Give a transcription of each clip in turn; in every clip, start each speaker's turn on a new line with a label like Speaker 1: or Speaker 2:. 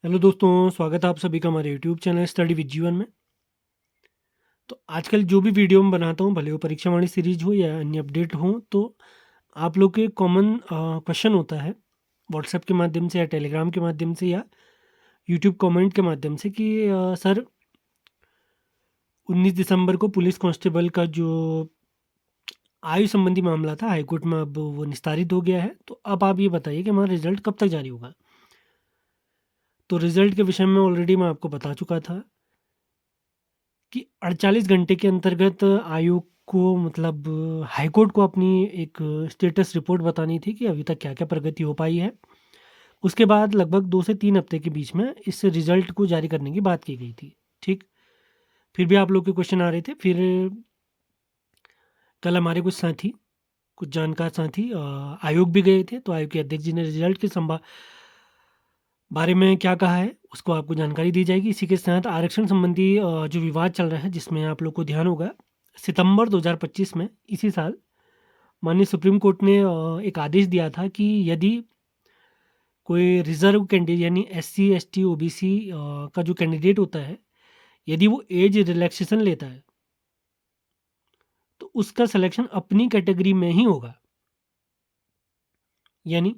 Speaker 1: Hello दोस्तों, स्वागत है आप सभी का हमारे यूट्यूब चैनल स्टडी विद जीवन में। तो आजकल जो भी वीडियो मैं बनाता हूँ, भले वो परीक्षा वाली सीरीज हो या अन्य अपडेट हो, तो आप लोग के कॉमन क्वेश्चन होता है व्हाट्सएप के माध्यम से या टेलीग्राम के माध्यम से या यूट्यूब कमेंट के माध्यम से कि सर 19 दिसंबर को पुलिस कांस्टेबल का जो आयु संबंधी मामला था हाईकोर्ट में, अब वो निस्तारित हो गया है। तो अब आप ये बताइए कि हमारा रिजल्ट कब तक जारी होगा। तो रिजल्ट के विषय में ऑलरेडी मैं आपको बता चुका था कि 48 घंटे के अंतर्गत आयोग को, मतलब हाईकोर्ट को, अपनी एक स्टेटस रिपोर्ट बतानी थी कि अभी तक क्या क्या प्रगति हो पाई है। उसके बाद लगभग 2 से 3 हफ्ते के बीच में इस रिजल्ट को जारी करने की बात की गई थी। ठीक। फिर भी आप लोग के क्वेश्चन आ रहे थे। फिर कल हमारे कुछ साथी, कुछ जानकार साथी आयोग भी गए थे, तो आयोग के अध्यक्ष जी ने रिजल्ट के बारे में क्या कहा है उसको आपको जानकारी दी जाएगी। इसी के साथ आरक्षण संबंधी जो विवाद चल रहा है, जिसमें आप लोग को ध्यान होगा, सितंबर 2025 में, इसी साल, माननीय सुप्रीम कोर्ट ने एक आदेश दिया था कि यदि कोई रिजर्व कैंडिडेट यानी SC ST OBC का जो कैंडिडेट होता है, यदि वो एज रिलैक्सेशन लेता है तो उसका सिलेक्शन अपनी कैटेगरी में ही होगा। यानी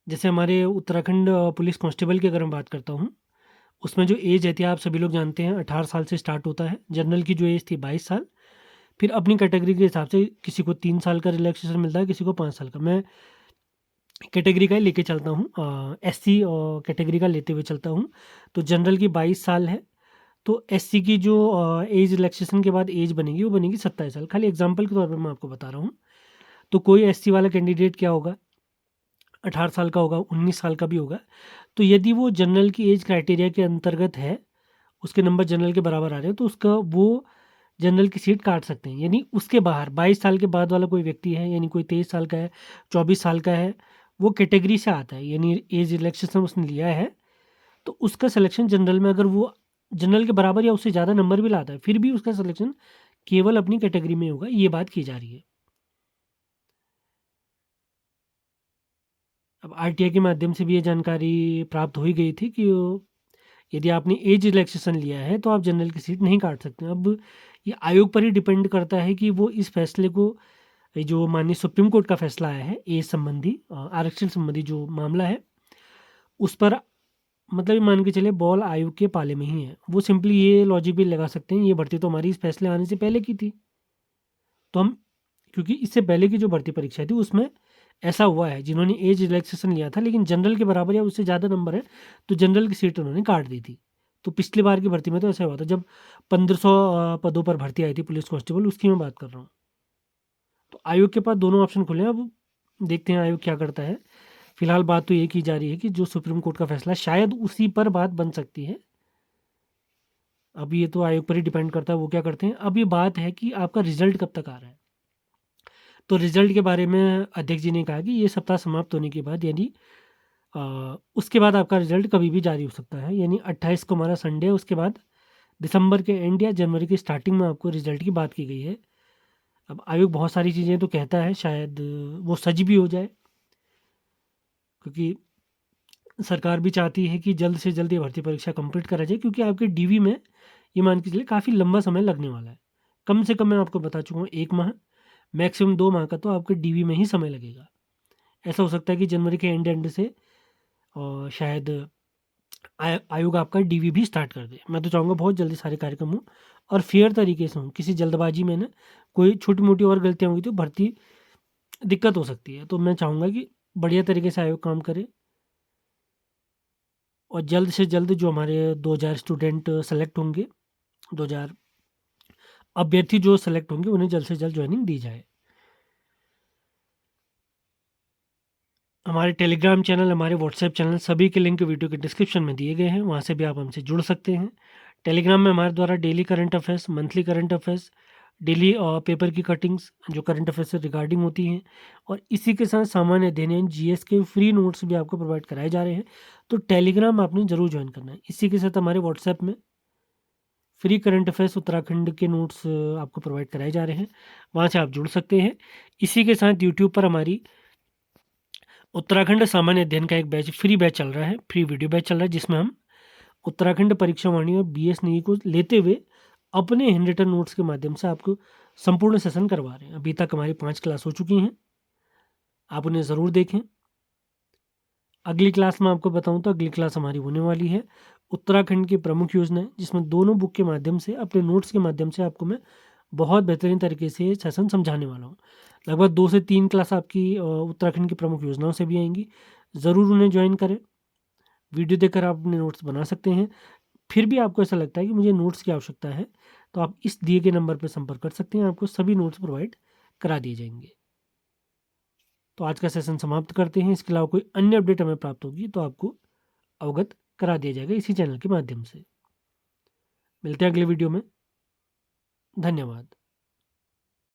Speaker 1: जैसे हमारे उत्तराखंड पुलिस कांस्टेबल की अगर मैं बात करता हूँ, उसमें जो एज रहती है आप सभी लोग जानते हैं, 18 साल से स्टार्ट होता है। जनरल की जो एज थी 22 साल। फिर अपनी कैटेगरी के हिसाब से किसी को 3 साल का रिलैक्सेशन मिलता है, किसी को 5 साल का। मैं कैटेगरी का ही लेके चलता हूँ, SC और कैटेगरी का लेते हुए चलता हूँ। तो जनरल की 22 साल है, तो SC की जो एज रिलैक्सेशन के बाद एज बनेगी, वो बनेगी 27 साल। खाली एग्जाम्पल के तौर पर मैं आपको बता रहा हूँ। तो कोई SC वाला कैंडिडेट क्या होगा, 18 साल का होगा, 19 साल का भी होगा। तो यदि वो जनरल की एज क्राइटेरिया के अंतर्गत है, उसके नंबर जनरल के बराबर आ रहे हैं, तो उसका वो जनरल की सीट काट सकते हैं। यानी उसके बाहर 22 साल के बाद वाला कोई व्यक्ति है, यानी कोई 23 साल का है, 24 साल का है, वो कैटेगरी से आता है, यानी एज रिलैक्सेशन उसने लिया है, तो उसका सिलेक्शन जनरल में, अगर वो जनरल के बराबर या उससे ज़्यादा नंबर भी लाता है, फिर भी उसका सिलेक्शन केवल अपनी कैटेगरी में होगा। ये बात की जा रही है। अब RTI के माध्यम से भी ये जानकारी प्राप्त हो ही गई थी कि यदि आपने एज रिलैक्सेशन लिया है तो आप जनरल की सीट नहीं काट सकते। अब ये आयोग पर ही डिपेंड करता है कि वो इस फैसले को, ये जो माननीय सुप्रीम कोर्ट का फैसला आया है एज संबंधी, आरक्षण संबंधी जो मामला है, उस पर, मतलब ये मान के चले बॉल आयोग के पाले में ही है। वो सिंपली ये लॉजिक भी लगा सकते हैं, ये भर्ती तो हमारी इस फैसले आने से पहले की थी, तो हम, क्योंकि इससे पहले की जो भर्ती परीक्षा थी उसमें ऐसा हुआ है, जिन्होंने एज रिलैक्सेशन लिया था लेकिन जनरल के बराबर या उससे ज़्यादा नंबर है, तो जनरल की सीट उन्होंने काट दी थी। तो पिछली बार की भर्ती में तो ऐसा हुआ था, जब 1500 पदों पर भर्ती आई थी पुलिस कांस्टेबल, उसकी मैं बात कर रहा हूँ। तो आयोग के पास दोनों ऑप्शन खुले हैं। अब देखते हैं आयोग क्या करता है। फिलहाल बात तो ये की जा रही है कि जो सुप्रीम कोर्ट का फैसला है, शायद उसी पर बात बन सकती है। अब ये तो आयोग पर ही डिपेंड करता है वो क्या करते हैं। अब ये बात है कि आपका रिजल्ट कब तक आ रहा है। तो रिजल्ट के बारे में अध्यक्ष जी ने कहा कि ये सप्ताह समाप्त होने के बाद, यानी उसके बाद आपका रिजल्ट कभी भी जारी हो सकता है। यानी 28 को हमारा संडे है, उसके बाद दिसंबर के एंड या जनवरी की स्टार्टिंग में आपको रिजल्ट की बात की गई है। अब आयोग बहुत सारी चीज़ें तो कहता है, शायद वो सच भी हो जाए, क्योंकि सरकार भी चाहती है कि जल्द से जल्द ये भर्ती परीक्षा कंप्लीट करा जाए, क्योंकि आपके DV में ये मान के चलिए काफ़ी लंबा समय लगने वाला है। कम से कम मैं आपको बता चुका हूँ 1 माह, मैक्सिमम 2 माह का तो आपके DV में ही समय लगेगा। ऐसा हो सकता है कि जनवरी के एंड एंड से और शायद आयोग आपका DV भी स्टार्ट कर दे। मैं तो चाहूँगा बहुत जल्दी सारे कार्यक्रम हों और फेयर तरीके से हों। किसी जल्दबाजी में ना कोई छोटी-मोटी और गलतियाँ हुई तो भर्ती दिक्कत हो सकती है। तो मैं चाहूँगा कि बढ़िया तरीके से आयोग काम करे और जल्द से जल्द जो हमारे 2000 स्टूडेंट सेलेक्ट होंगे, 2000 अभ्यर्थी जो सेलेक्ट होंगे, उन्हें जल्द से जल्द जॉइनिंग दी जाए। हमारे टेलीग्राम चैनल, हमारे व्हाट्सएप चैनल, सभी के लिंक वीडियो के डिस्क्रिप्शन में दिए गए हैं, वहाँ से भी आप हमसे जुड़ सकते हैं। टेलीग्राम में हमारे द्वारा daily current affairs, monthly current affairs, daily paper की कटिंग्स जो करंट अफेयर्स से रिगार्डिंग होती हैं, और इसी के साथ सामान्य अध्ययन यानी GS के फ्री नोट्स भी आपको प्रोवाइड कराए जा रहे हैं। तो टेलीग्राम आपने ज़रूर ज्वाइन करना है। इसी के साथ हमारे व्हाट्सएप में फ्री करंट अफेयर्स उत्तराखंड के नोट्स आपको प्रोवाइड कराए जा रहे हैं, वहाँ से आप जुड़ सकते हैं। इसी के साथ यूट्यूब पर हमारी उत्तराखंड सामान्य अध्ययन का एक बैच, फ्री बैच चल रहा है, फ्री वीडियो बैच चल रहा है, जिसमें हम उत्तराखंड परीक्षा वाणी और BS NEE को लेते हुए अपने हैंड रिटन नोट्स के माध्यम से आपको संपूर्ण सेशन करवा रहे हैं। अभी तक हमारी 5 क्लास हो चुकी हैं, आप उन्हें ज़रूर देखें। अगली क्लास में आपको बताऊं तो अगली क्लास हमारी होने वाली है उत्तराखंड की प्रमुख योजनाएं, जिसमें दोनों बुक के माध्यम से, अपने नोट्स के माध्यम से आपको मैं बहुत बेहतरीन तरीके से सेशन समझाने वाला हूँ। लगभग 2 से 3 क्लास आपकी उत्तराखंड की प्रमुख योजनाओं से भी आएंगी। ज़रूर उन्हें ज्वाइन करें। वीडियो देखकर आप अपने नोट्स बना सकते हैं। फिर भी आपको ऐसा लगता है कि मुझे नोट्स की आवश्यकता है, तो आप इस दिए गए नंबर पर संपर्क कर सकते हैं, आपको सभी नोट्स प्रोवाइड करा दिए जाएंगे। तो आज का सेशन समाप्त करते हैं। इसके अलावा कोई अन्य अपडेट हमें प्राप्त होगी तो आपको अवगत करा दिया जाएगा इसी चैनल के माध्यम से। मिलते हैं अगले वीडियो में। धन्यवाद।